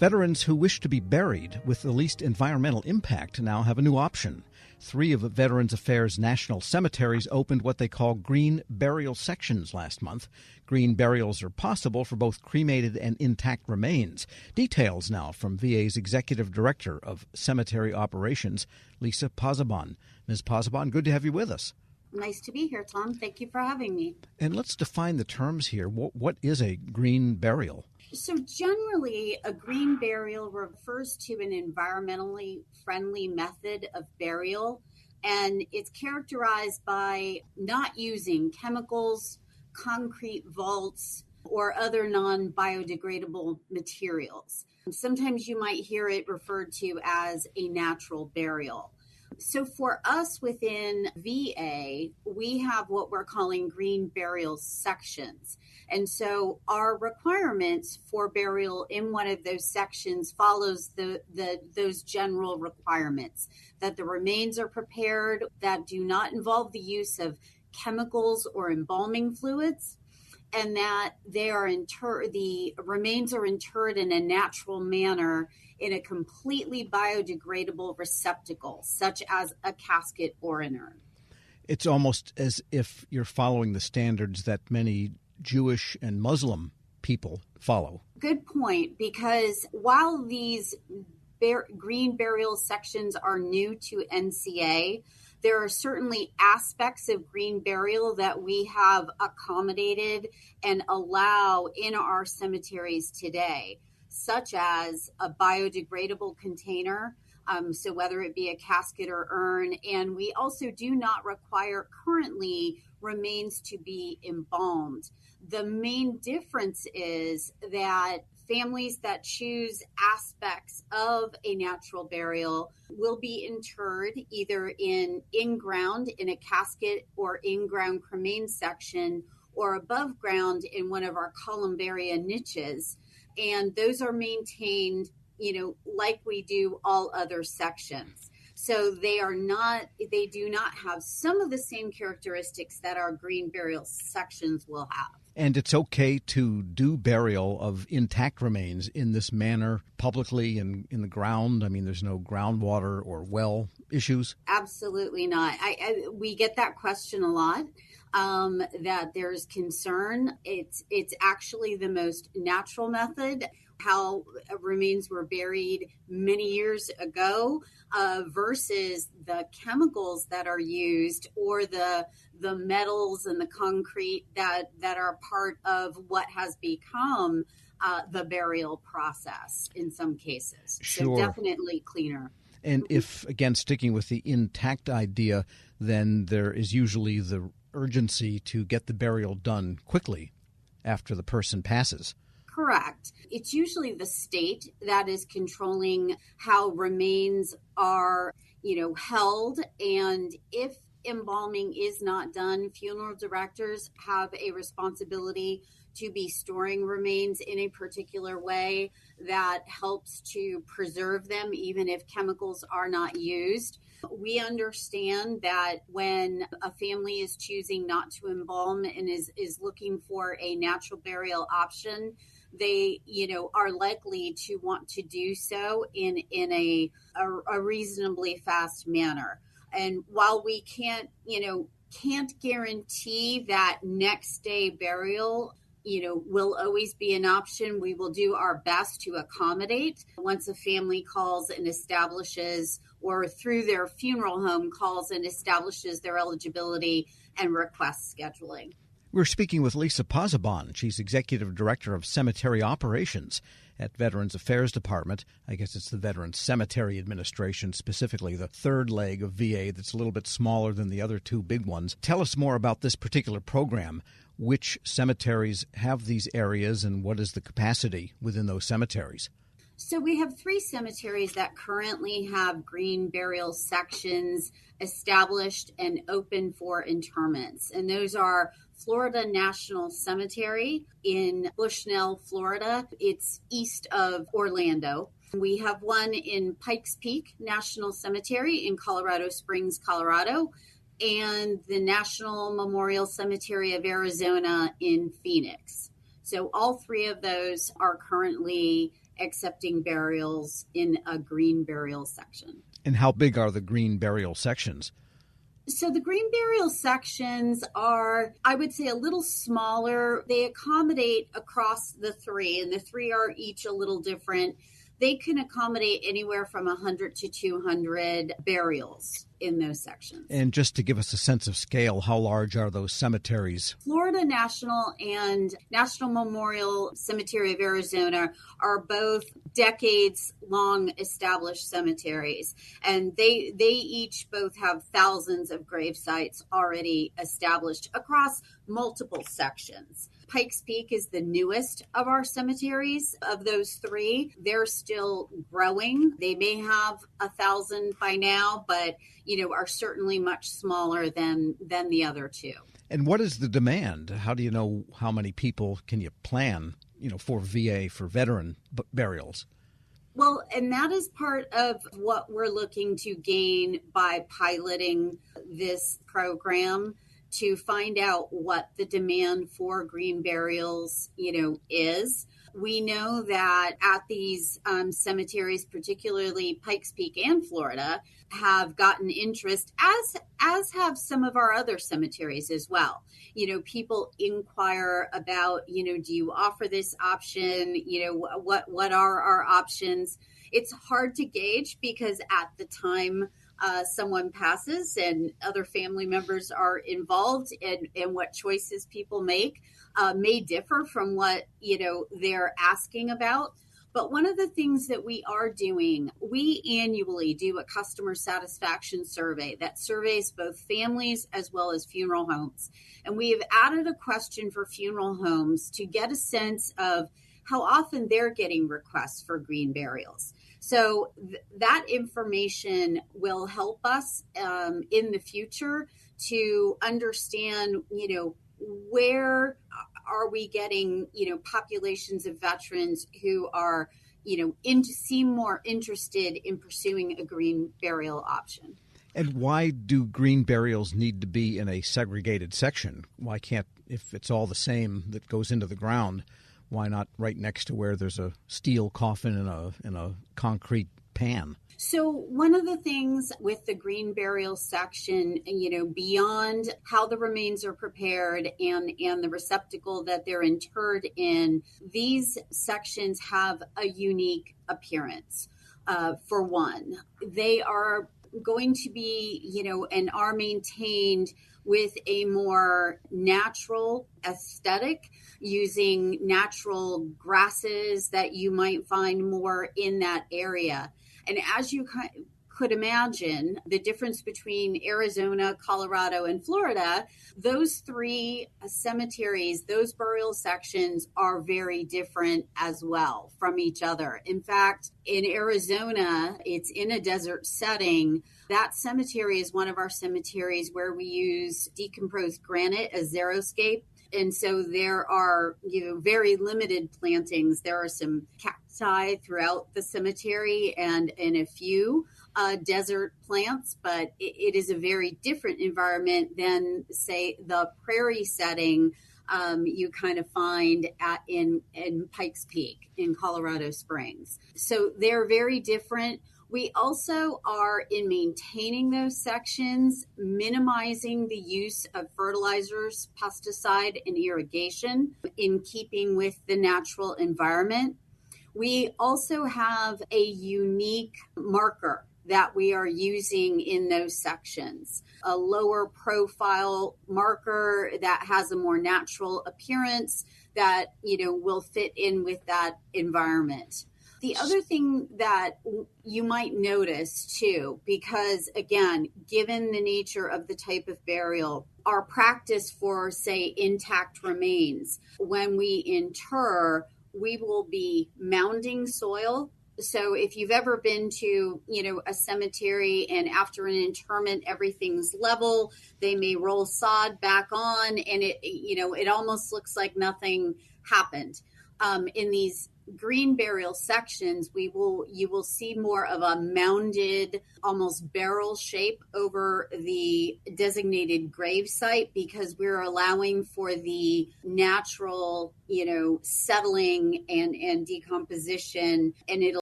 Veterans who wish to be buried with the least environmental impact now have a new option. 3 of Veterans Affairs national cemeteries opened what they call green burial sections last month. Green burials are possible for both cremated and intact remains. Details now from VA's Executive Director of Cemetery Operations, Lisa Pozzebon. Ms. Pozzebon, good to have you with us. Nice to be here, Tom. Thank you for having me. And let's define the terms here. What is a green burial? So generally, a green burial refers to an environmentally friendly method of burial, and it's characterized by not using chemicals, concrete vaults, or other non-biodegradable materials. Sometimes you might hear it referred to as a natural burial. So for us within VA, we have what we're calling green burial sections. And so our requirements for burial in one of those sections follows those general requirements, that the remains are prepared, that do not involve the use of chemicals or embalming fluids, and that the remains are interred in a natural manner in a completely biodegradable receptacle, such as a casket or an urn. It's almost as if you're following the standards that many Jewish and Muslim people follow. Good point, because while these green burial sections are new to NCA, there are certainly aspects of green burial that we have accommodated and allow in our cemeteries today, such as a biodegradable container, so whether it be a casket or urn. And we also do not require currently remains to be embalmed. The main difference is that families that choose aspects of a natural burial will be interred either in-ground in a casket or in-ground cremain section, or above ground in one of our columbaria niches. And those are maintained, like we do all other sections. So they do not have some of the same characteristics that our green burial sections will have. And it's okay to do burial of intact remains in this manner publicly and in the ground? I mean, there's no groundwater or well issues? Absolutely not. We get that question a lot, that there's concern. It's actually the most natural method. How remains were buried many years ago versus the chemicals that are used or the metals and the concrete that are part of what has become the burial process in some cases. Sure. So definitely cleaner. And if, again, sticking with the intact idea, then there is usually the urgency to get the burial done quickly after the person passes. Correct. It's usually the state that is controlling how remains are, held. And if embalming is not done, funeral directors have a responsibility to be storing remains in a particular way that helps to preserve them, even if chemicals are not used. We understand that when a family is choosing not to embalm and is looking for a natural burial option, they, are likely to want to do so in a reasonably fast manner. And while we can't guarantee that next day burial, will always be an option, we will do our best to accommodate once a family calls and establishes, or through their funeral home calls and establishes their eligibility and requests scheduling. We're speaking with Lisa Pozzebon. She's Executive Director of Cemetery Operations at Veterans Affairs Department. I guess it's the Veterans Cemetery Administration, specifically the third leg of VA that's a little bit smaller than the other 2 big ones. Tell us more about this particular program. Which cemeteries have these areas and what is the capacity within those cemeteries? So we have 3 cemeteries that currently have green burial sections established and open for interments. And those are Florida National Cemetery in Bushnell, Florida. It's east of Orlando. We have one in Pikes Peak National Cemetery in Colorado Springs, Colorado, and the National Memorial Cemetery of Arizona in Phoenix. So all 3 of those are currently accepting burials in a green burial section. And how big are the green burial sections? So the green burial sections are, I would say, a little smaller. They accommodate across the three, and the three are each a little different. They can accommodate anywhere from 100 to 200 burials in those sections. And just to give us a sense of scale, how large are those cemeteries? Florida National and National Memorial Cemetery of Arizona are both decades-long established cemeteries, and they each both have thousands of grave sites already established across multiple sections. Pikes Peak is the newest of our cemeteries. Of those three, they're still growing. They may have 1,000 by now, but are certainly much smaller than the other two. And what is the demand? How do you know how many people can you plan, for VA, for veteran burials? Well, and that is part of what we're looking to gain by piloting this program, to find out what the demand for green burials, is. We know that at these cemeteries, particularly Pikes Peak and Florida, have gotten interest, as have some of our other cemeteries as well. People inquire about, do you offer this option? What are our options? It's hard to gauge because at the time someone passes and other family members are involved, and what choices people make may differ from what they're asking about. But one of the things that we are doing, we annually do a customer satisfaction survey that surveys both families as well as funeral homes. And we have added a question for funeral homes to get a sense of how often they're getting requests for green burials. So that information will help us in the future to understand, where are we getting, populations of veterans who are, seem more interested in pursuing a green burial option. And why do green burials need to be in a segregated section? Why can't, if it's all the same that goes into the ground, why not right next to where there's a steel coffin in a concrete pan? So one of the things with the green burial section, beyond how the remains are prepared and the receptacle that they're interred in, these sections have a unique appearance. For one, they are going to be, and are maintained with a more natural aesthetic, using natural grasses that you might find more in that area. And as you could imagine, the difference between Arizona, Colorado, and Florida, those three cemeteries, those burial sections are very different as well from each other. In fact, in Arizona, it's in a desert setting. That cemetery is one of our cemeteries where we use decomposed granite as xeriscape. And so there are, very limited plantings. There are some cacti throughout the cemetery and a few desert plants, but it is a very different environment than, say, the prairie setting you kind of find in Pikes Peak in Colorado Springs. So they're very different. We also are, in maintaining those sections, minimizing the use of fertilizers, pesticide, and irrigation in keeping with the natural environment. We also have a unique marker that we are using in those sections, a lower profile marker that has a more natural appearance that, will fit in with that environment. The other thing that you might notice too, because again, given the nature of the type of burial, our practice for, say, intact remains, when we inter, we will be mounding soil. So if you've ever been to, a cemetery and after an interment, everything's level, they may roll sod back on and it almost looks like nothing happened. In these green burial sections, you will see more of a mounded, almost barrel shape over the designated grave site, because we're allowing for the natural, settling and decomposition, and it'll